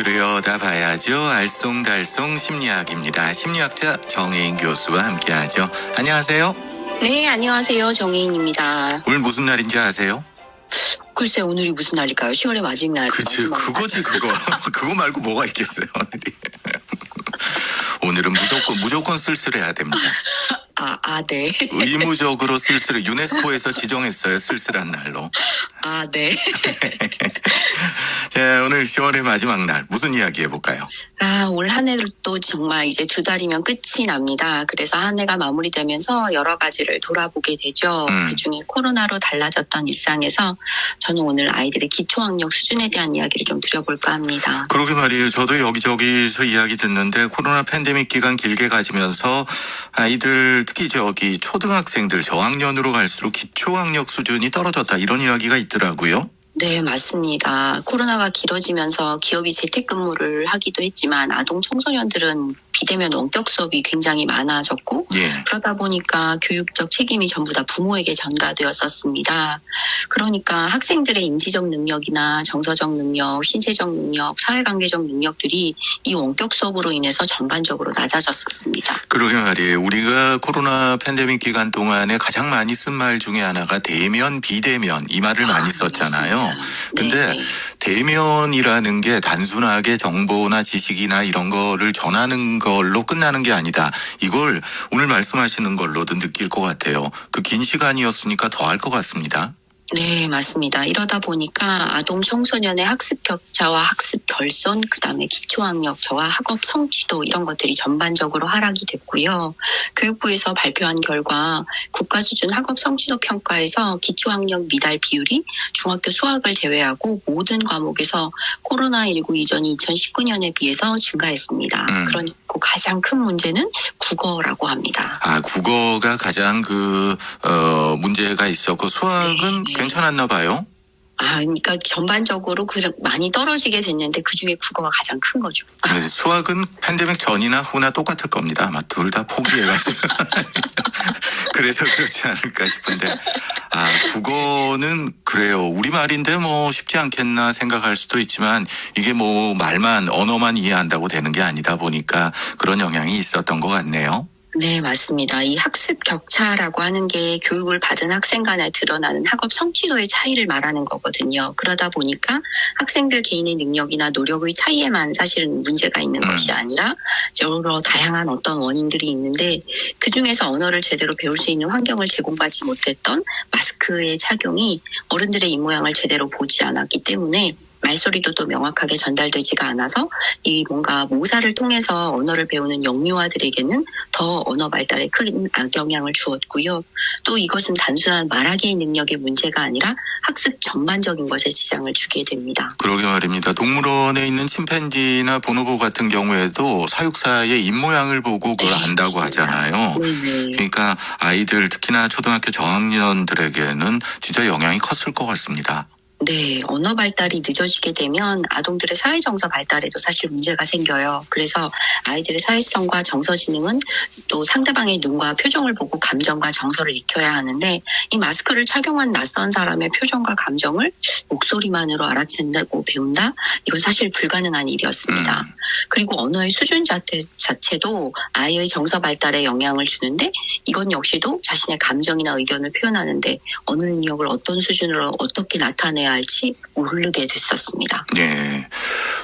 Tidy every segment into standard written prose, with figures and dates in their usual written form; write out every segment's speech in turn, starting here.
들여다봐야죠. 알쏭달쏭 심리학입니다. 심리학자 정혜인 교수와 함께하죠. 안녕하세요. 네, 안녕하세요. 정혜인입니다. 오늘 무슨 날인지 아세요? 글쎄, 오늘이 무슨 날일까요? 10월의 마지막 날. 그치, 그거지 그거. 그거 말고 뭐가 있겠어요, 오늘이. 오늘은 무조건 쓸쓸해야 됩니다. 네. 의무적으로 쓸쓸해. 유네스코에서 지정했어요. 쓸쓸한 날로. 네. 자, 오늘 10월의 마지막 날 무슨 이야기 해볼까요? 올 한 해도 정말 이제 2달이면 끝이 납니다. 그래서 한 해가 마무리되면서 여러 가지를 돌아보게 되죠. 그중에 코로나로 달라졌던 일상에서 저는 오늘 아이들의 기초학력 수준에 대한 이야기를 좀 드려볼까 합니다. 그러게 말이에요. 저도 여기저기서 이야기 듣는데 코로나 팬데믹 기간 길게 가지면서 아이들 특히 초등학생들 저학년으로 갈수록 기초학력 수준이 떨어졌다 이런 이야기가 있더라고요. 네, 맞습니다. 코로나가 길어지면서 기업이 재택근무를 하기도 했지만 아동 청소년들은 비대면 원격 수업이 굉장히 많아졌고 그러다 보니까 교육적 책임이 전부 다 부모에게 전가되었었습니다. 그러니까 학생들의 인지적 능력이나 정서적 능력, 신체적 능력, 사회관계적 능력들이 이 원격 수업으로 인해서 전반적으로 낮아졌었습니다. 그러게 말이에요. 우리가 코로나 팬데믹 기간 동안에 가장 많이 쓴 말 중에 하나가 대면, 비대면 이 말을 많이 썼잖아요. 근데 대면이라는 게 단순하게 정보나 지식이나 이런 거를 전하는 걸로 끝나는 게 아니다. 이걸 오늘 말씀하시는 걸로도 느낄 것 같아요. 그 긴 시간이었으니까 더 할 것 같습니다. 네, 맞습니다. 이러다 보니까 아동 청소년의 학습 격차와 학습 결손, 그다음에 기초학력 저하, 학업 성취도 이런 것들이 전반적으로 하락이 됐고요. 교육부에서 발표한 결과 국가 수준 학업 성취도 평가에서 기초학력 미달 비율이 중학교 수학을 제외하고 모든 과목에서 코로나19 이전이 2019년에 비해서 증가했습니다. 그러니까 가장 큰 문제는 국어라고 합니다. 국어가 가장 문제가 있었고 수학은 괜찮았나 봐요? 그러니까 전반적으로 많이 떨어지게 됐는데 그중에 국어가 가장 큰 거죠. 수학은 팬데믹 전이나 후나 똑같을 겁니다. 아마 둘 다 포기해가지고. 그래서 그렇지 않을까 싶은데 국어는 그래요. 우리말인데 쉽지 않겠나 생각할 수도 있지만 이게 말만 언어만 이해한다고 되는 게 아니다 보니까 그런 영향이 있었던 것 같네요. 네, 맞습니다. 이 학습 격차라고 하는 게 교육을 받은 학생 간에 드러나는 학업 성취도의 차이를 말하는 거거든요. 그러다 보니까 학생들 개인의 능력이나 노력의 차이에만 사실은 문제가 있는 것이 아니라 여러 다양한 어떤 원인들이 있는데 그중에서 언어를 제대로 배울 수 있는 환경을 제공받지 못했던 마스크의 착용이 어른들의 입모양을 제대로 보지 않았기 때문에 말소리도 또 명확하게 전달되지가 않아서 이 뭔가 모사를 통해서 언어를 배우는 영유아들에게는 더 언어 발달에 큰 악영향을 주었고요. 또 이것은 단순한 말하기의 능력의 문제가 아니라 학습 전반적인 것에 지장을 주게 됩니다. 그러게 말입니다. 동물원에 있는 침팬지나 보노보 같은 경우에도 사육사의 입모양을 보고 그걸 안다고 하잖아요. 그러니까 아이들 특히나 초등학교 저학년들에게는 진짜 영향이 컸을 것 같습니다. 네, 언어 발달이 늦어지게 되면 아동들의 사회정서 발달에도 사실 문제가 생겨요. 그래서 아이들의 사회성과 정서 지능은 또 상대방의 눈과 표정을 보고 감정과 정서를 익혀야 하는데 이 마스크를 착용한 낯선 사람의 표정과 감정을 목소리만으로 알아챈다고 배운다? 이건 사실 불가능한 일이었습니다. 그리고 언어의 수준 자체도 아이의 정서 발달에 영향을 주는데 이건 역시도 자신의 감정이나 의견을 표현하는데 어느 능력을 어떤 수준으로 어떻게 나타내야 할지 모르게 됐었습니다. 네.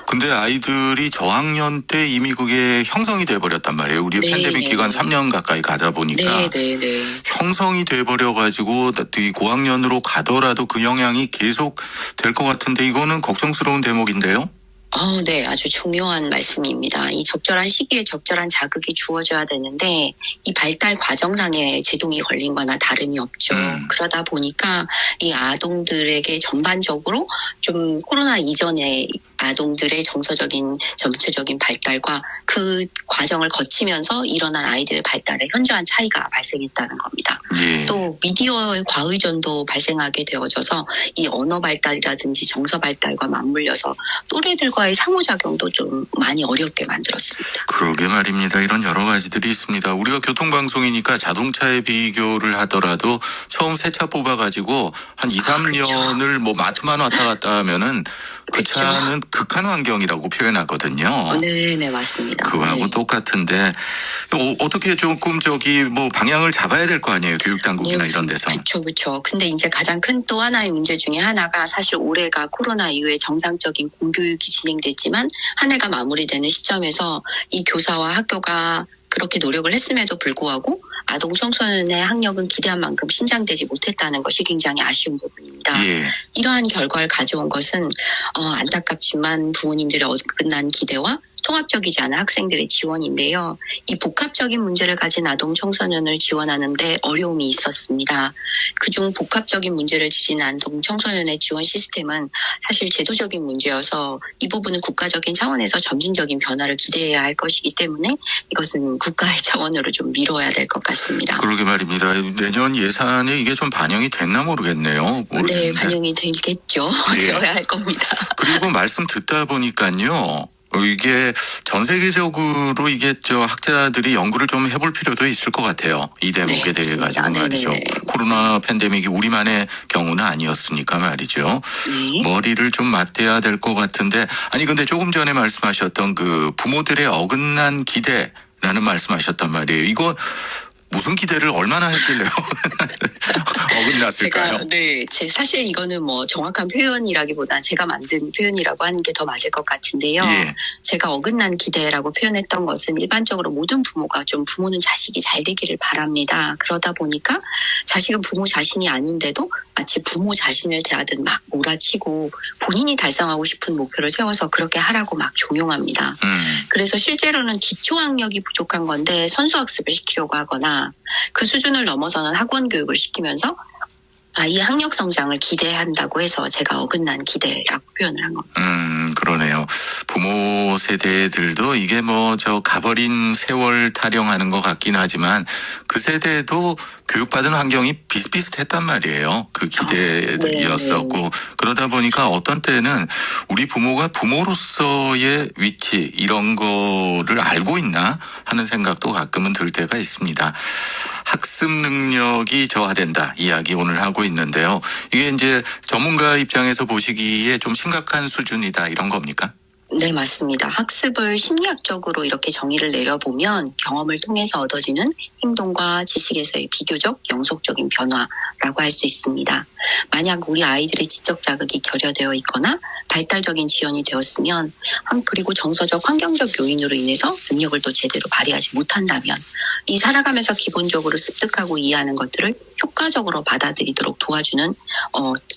근데 아이들이 저학년 때 이미 그게 형성이 돼버렸단 말이에요. 우리 팬데믹 기간 3년 가까이 가다 보니까 형성이 돼버려가지고 이 고학년으로 가더라도 그 영향이 계속 될 것 같은데 이거는 걱정스러운 대목인데요. 네, 아주 중요한 말씀입니다. 이 적절한 시기에 적절한 자극이 주어져야 되는데 이 발달 과정상에 제동이 걸린 거나 다름이 없죠. 그러다 보니까 이 아동들에게 전반적으로 좀 코로나 이전에 아동들의 정서적인 전체적인 발달과 그 과정을 거치면서 일어난 아이들의 발달에 현저한 차이가 발생했다는 겁니다. 또 미디어의 과의존도 발생하게 되어져서 이 언어 발달이라든지 정서 발달과 맞물려서 또래들과의 상호작용도 좀 많이 어렵게 만들었습니다. 그러게 말입니다. 이런 여러 가지들이 있습니다. 우리가 교통방송이니까 자동차에 비교를 하더라도 처음 새 차 뽑아가지고 한 2, 3년을 마트만 왔다 갔다 하면은 그 차는 극한 환경이라고 표현하거든요. 네, 맞습니다. 그거하고 네. 똑같은데 어떻게 조금 뭐 방향을 잡아야 될 거 아니에요, 교육 당국이나 네, 이런 데서. 그렇죠. 근데 이제 가장 큰 또 하나의 문제 중에 하나가 사실 올해가 코로나 이후에 정상적인 공교육이 진행됐지만 한 해가 마무리되는 시점에서 이 교사와 학교가 그렇게 노력을 했음에도 불구하고 아동 청소년의 학력은 기대한 만큼 신장되지 못했다는 것이 굉장히 아쉬운 부분입니다. 예. 이러한 결과를 가져온 것은 안타깝지만 부모님들의 어긋난 기대와 통합적이지 않은 학생들의 지원인데요. 이 복합적인 문제를 가진 아동 청소년을 지원하는데 어려움이 있었습니다. 그중 복합적인 문제를 지닌 아동 청소년의 지원 시스템은 사실 제도적인 문제여서 이 부분은 국가적인 차원에서 점진적인 변화를 기대해야 할 것이기 때문에 이것은 국가의 차원으로 좀 미뤄야 될 것 같습니다. 그러게 말입니다. 내년 예산에 이게 좀 반영이 됐나 모르겠네요. 네, 반영이 되겠죠. 예. 되어야 할 겁니다. 그리고 말씀 듣다 보니까요. 이게 전 세계적으로 이게 학자들이 연구를 좀 해볼 필요도 있을 것 같아요. 이 대목에 대해 가지고 말이죠. 네네. 코로나 팬데믹이 우리만의 경우는 아니었으니까 말이죠. 네. 머리를 좀 맞대야 될 것 같은데 아니 근데 조금 전에 말씀하셨던 그 부모들의 어긋난 기대라는 말씀하셨단 말이에요. 이거 무슨 기대를 얼마나 했길래요? 어긋났을까요? 사실 이거는 뭐 정확한 표현이라기보다 제가 만든 표현이라고 하는 게 더 맞을 것 같은데요. 예. 제가 어긋난 기대라고 표현했던 것은 일반적으로 모든 부모가 좀 부모는 자식이 잘 되기를 바랍니다. 그러다 보니까 자식은 부모 자신이 아닌데도 마치 부모 자신을 대하듯 막 몰아치고 본인이 달성하고 싶은 목표를 세워서 그렇게 하라고 막 종용합니다. 그래서 실제로는 기초학력이 부족한 건데 선수학습을 시키려고 하거나 그 수준을 넘어서는 학원 교육을 시키면서 아이의 학력 성장을 기대한다고 해서 제가 어긋난 기대라고 표현을 한 겁니다. 그러네요. 부모 세대들도 이게 가버린 세월 타령하는 것 같긴 하지만 그 세대도 교육받은 환경이 비슷비슷했단 말이에요. 그 기대였었고 그러다 보니까 어떤 때는 우리 부모가 부모로서의 위치 이런 거를 알고 있나 하는 생각도 가끔은 들 때가 있습니다. 학습 능력이 저하된다 이야기 오늘 하고 있는데요. 이게 이제 전문가 입장에서 보시기에 좀 심각한 수준이다 이런 겁니까? 네, 맞습니다. 학습을 심리학적으로 이렇게 정의를 내려보면 경험을 통해서 얻어지는 행동과 지식에서의 비교적 영속적인 변화라고 할 수 있습니다. 만약 우리 아이들의 지적 자극이 결여되어 있거나 발달적인 지연이 되었으면 그리고 정서적 환경적 요인으로 인해서 능력을 또 제대로 발휘하지 못한다면 이 살아가면서 기본적으로 습득하고 이해하는 것들을 효과적으로 받아들이도록 도와주는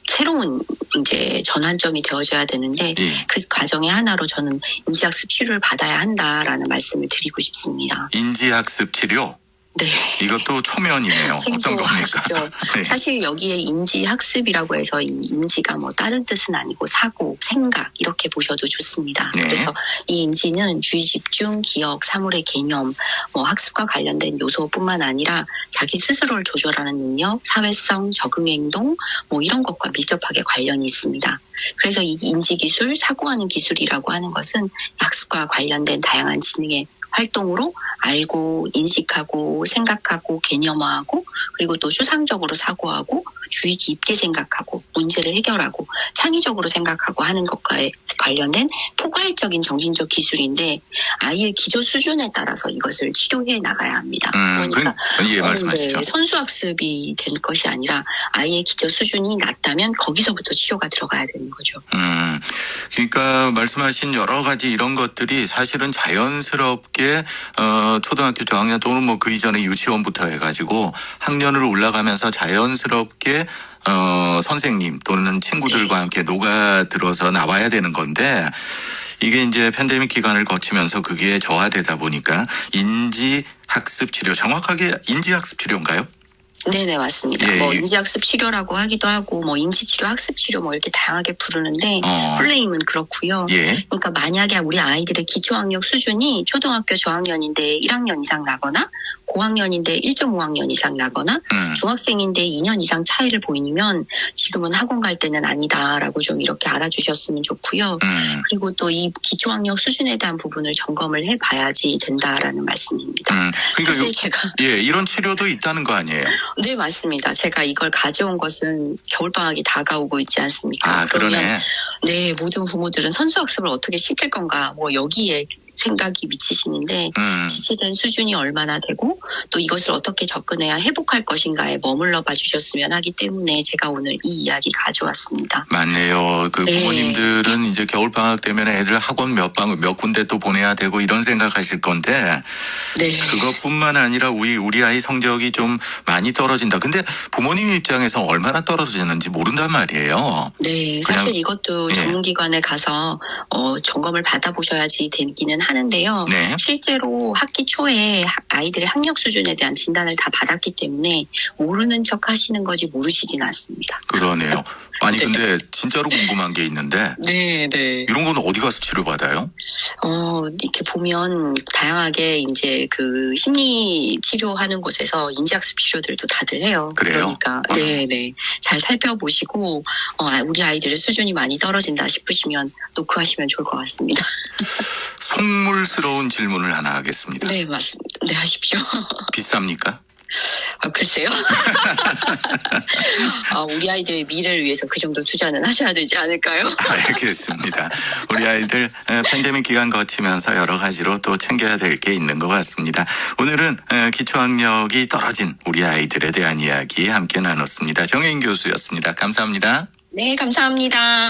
새로운 이제 전환점이 되어져야 되는데 그 과정의 하나로 저는 인지학습 치료를 받아야 한다라는 말씀을 드리고 싶습니다. 인지학습 치료? 네. 이것도 초면이네요. 어떤 겁니까? 네. 사실 여기에 인지학습이라고 해서 이 인지가 다른 뜻은 아니고 사고, 생각 이렇게 보셔도 좋습니다. 네. 그래서 이 인지는 주의 집중, 기억, 사물의 개념, 학습과 관련된 요소뿐만 아니라 자기 스스로를 조절하는 능력, 사회성, 적응 행동 이런 것과 밀접하게 관련이 있습니다. 그래서 이 인지기술, 사고하는 기술이라고 하는 것은 학습과 관련된 다양한 지능의 활동으로 알고 인식하고 생각하고 개념화하고 그리고 또 추상적으로 사고하고 주의 깊게 생각하고 문제를 해결하고 창의적으로 생각하고 하는 것과 관련된 포괄적인 정신적 기술인데 아이의 기초 수준에 따라서 이것을 치료해 나가야 합니다. 그러니까 말씀하시죠. 선수학습이 될 것이 아니라 아이의 기초 수준이 낮다면 거기서부터 치료가 들어가야 되는 거죠. 그러니까 말씀하신 여러 가지 이런 것들이 사실은 자연스럽게 초등학교 저학년 또는 그 이전에 유치원부터 해가지고 학년을 올라가면서 자연스럽게 선생님 또는 친구들과 함께 녹아들어서 나와야 되는 건데 이게 이제 팬데믹 기간을 거치면서 그게 저하되다 보니까 인지학습 치료 정확하게 인지학습 치료인가요? 네네, 맞습니다. 인지학습 치료라고 하기도 하고 인지치료, 학습치료 이렇게 다양하게 부르는데 풀네임은 그렇고요. 그러니까 만약에 우리 아이들의 기초학력 수준이 초등학교 저학년인데 1학년 이상 나거나 고학년인데 1.5학년 이상 나거나 중학생인데 2년 이상 차이를 보이면 지금은 학원 갈 때는 아니다라고 좀 이렇게 알아주셨으면 좋고요. 그리고 또 이 기초학력 수준에 대한 부분을 점검을 해봐야지 된다라는 말씀입니다. 그러니까 사실 제가 이런 치료도 있다는 거 아니에요? 네, 맞습니다. 제가 이걸 가져온 것은 겨울방학이 다가오고 있지 않습니까? 아, 그러네. 네, 모든 부모들은 선수학습을 어떻게 시킬 건가, 뭐 여기에 생각이 미치시는데 지체된 수준이 얼마나 되고 또 이것을 어떻게 접근해야 회복할 것인가에 머물러 봐 주셨으면 하기 때문에 제가 오늘 이 이야기 가져왔습니다. 맞네요. 그 네. 부모님들은 이제 겨울방학 되면 애들 학원 몇 군데 또 보내야 되고 이런 생각하실 건데 네. 그것뿐만 아니라 우리 아이 성적이 좀 많이 떨어진다. 근데 부모님 입장에서 얼마나 떨어지는지 모른단 말이에요. 네, 그냥- 사실 이것도 예. 전문기관에 가서 점검을 받아보셔야지 되기는 하는데요. 네. 실제로 학기 초에 아이들의 학력 수준에 대한 진단을 다 받았기 때문에 모르는 척 하시는 거지 모르시진 않습니다. 그러네요. 아니 네. 근데 진짜로 궁금한 게 있는데 네, 네. 이런 건 어디 가서 치료받아요? 이렇게 보면 다양하게 이제 그 심리 치료하는 곳에서 인지학습 치료들도 다들 해요. 그래요? 그러니까 네. 잘 살펴보시고 우리 아이들의 수준이 많이 떨어진다 싶으시면 노크하시면 좋을 것 같습니다. 속물스러운 질문을 하나 하겠습니다. 네, 맞습니다. 네, 하십시오. 비쌉니까? 글쎄요. 우리 아이들의 미래를 위해서 그 정도 투자는 하셔야 되지 않을까요? 알겠습니다. 우리 아이들 팬데믹 기간 거치면서 여러 가지로 또 챙겨야 될 게 있는 것 같습니다. 오늘은 기초학력이 떨어진 우리 아이들에 대한 이야기 함께 나눴습니다. 정혜인 교수였습니다. 감사합니다. 네, 감사합니다.